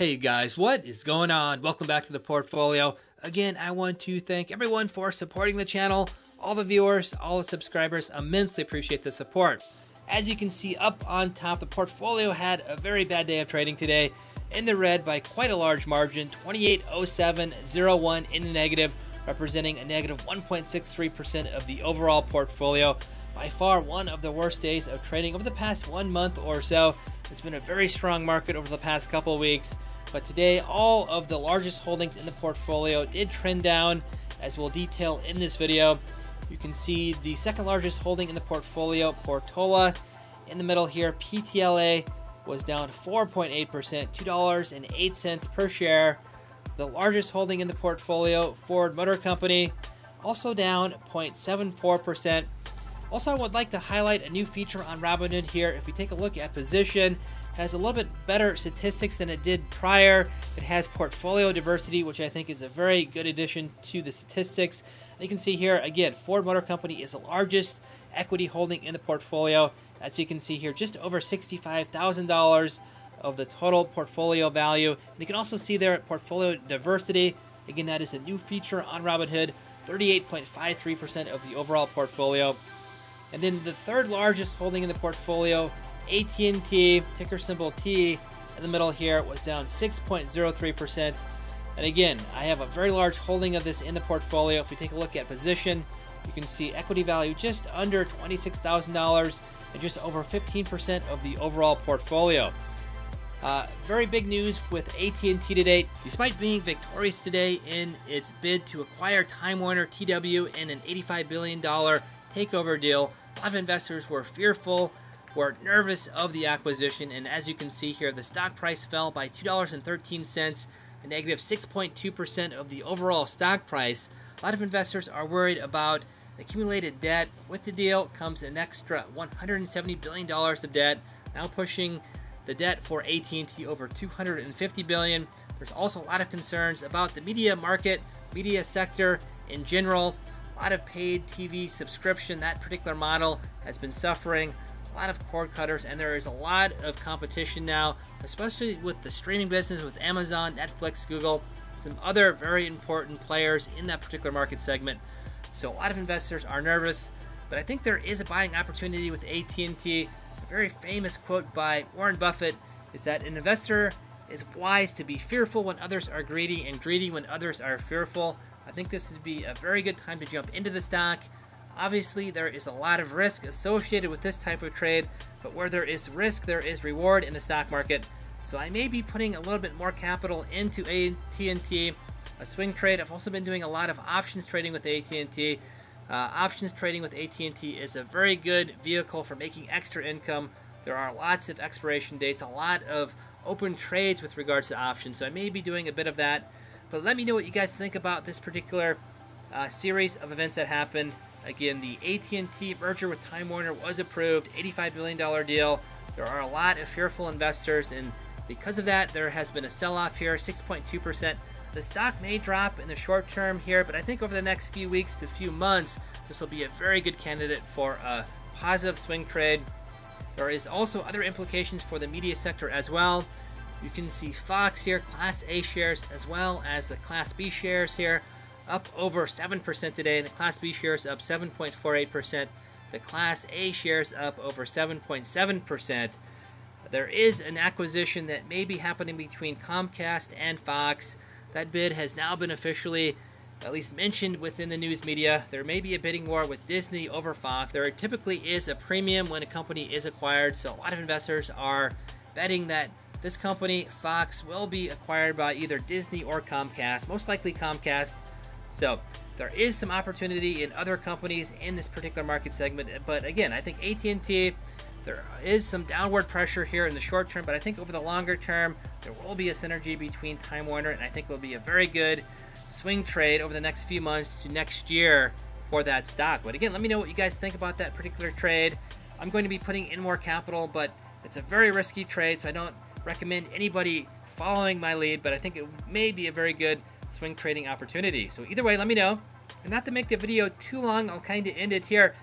Hey guys, what is going on? Welcome back to the portfolio. Again, I want to thank everyone for supporting the channel, all the viewers, all the subscribers. Immensely appreciate the support. As you can see up on top, the portfolio had a very bad day of trading today, in the red by quite a large margin, 2807.01 in the negative, representing a negative 1.63% of the overall portfolio. By far one of the worst days of trading over the past 1 month or so. It's been a very strong market over the past couple weeks, but today all of the largest holdings in the portfolio did trend down, as we'll detail in this video. You can see the second largest holding in the portfolio, Portola, in the middle here. PTLA was down 4.8%, $2.08 per share. The largest holding in the portfolio, Ford Motor Company, also down 0.74%. Also, I would like to highlight a new feature on Robinhood here. If we take a look at position, it has a little bit better statistics than it did prior. It has portfolio diversity, which I think is a very good addition to the statistics. And you can see here, again, Ford Motor Company is the largest equity holding in the portfolio. As you can see here, just over $65,000 of the total portfolio value. And you can also see there portfolio diversity. Again, that is a new feature on Robinhood, 38.53% of the overall portfolio. And then the third largest holding in the portfolio, AT&T, ticker symbol T, in the middle here, was down 6.03%. And again, I have a very large holding of this in the portfolio. If we take a look at position, you can see equity value just under $26,000 and just over 15% of the overall portfolio. Very big news with AT&T today. Despite being victorious today in its bid to acquire Time Warner TW in an $85 billion takeover deal, a lot of investors were fearful, were nervous of the acquisition, and as you can see here, the stock price fell by $2.13, a negative 6.2% of the overall stock price. A lot of investors are worried about accumulated debt. With the deal comes an extra $170 billion of debt, now pushing the debt for AT&T over $250 billion. There's also a lot of concerns about the media market, media sector in general. A lot of paid TV subscription, that particular model has been suffering. A lot of cord cutters, and there is a lot of competition now, especially with the streaming business with Amazon, Netflix, Google, some other very important players in that particular market segment. So a lot of investors are nervous, but I think there is a buying opportunity with AT&T. A very famous quote by Warren Buffett is that an investor is wise to be fearful when others are greedy and greedy when others are fearful. I think this would be a very good time to jump into the stock. Obviously, there is a lot of risk associated with this type of trade, but where there is risk, there is reward in the stock market. So I may be putting a little bit more capital into AT&T, a swing trade. I've also been doing a lot of options trading with AT&T. Options trading with AT&T is a very good vehicle for making extra income. There are lots of expiration dates, a lot of open trades with regards to options, so I may be doing a bit of that. But let me know what you guys think about this particular series of events that happened. Again, the AT&T merger with Time Warner was approved, $85 billion deal. There are a lot of fearful investors, and because of that, there has been a sell-off here, 6.2%. The stock may drop in the short term here, but I think over the next few weeks to few months, this will be a very good candidate for a positive swing trade. There is also other implications for the media sector as well. You can see Fox here, Class A shares, as well as the Class B shares here, up over 7% today. The Class B shares up 7.48%. The Class A shares up over 7.7%. There is an acquisition that may be happening between Comcast and Fox. That bid has now been officially at least mentioned within the news media. There may be a bidding war with Disney over Fox. There typically is a premium when a company is acquired, so a lot of investors are betting that this company, Fox, will be acquired by either Disney or Comcast, most likely Comcast. So there is some opportunity in other companies in this particular market segment. But again, I think AT&T, there is some downward pressure here in the short term, but I think over the longer term, there will be a synergy between Time Warner, and I think it will be a very good swing trade over the next few months to next year for that stock. But again, let me know what you guys think about that particular trade. I'm going to be putting in more capital, but it's a very risky trade, so I don't recommend anybody following my lead, but I think it may be a very good swing trading opportunity. So either way, let me know. And not to make the video too long, I'll kind of end it here.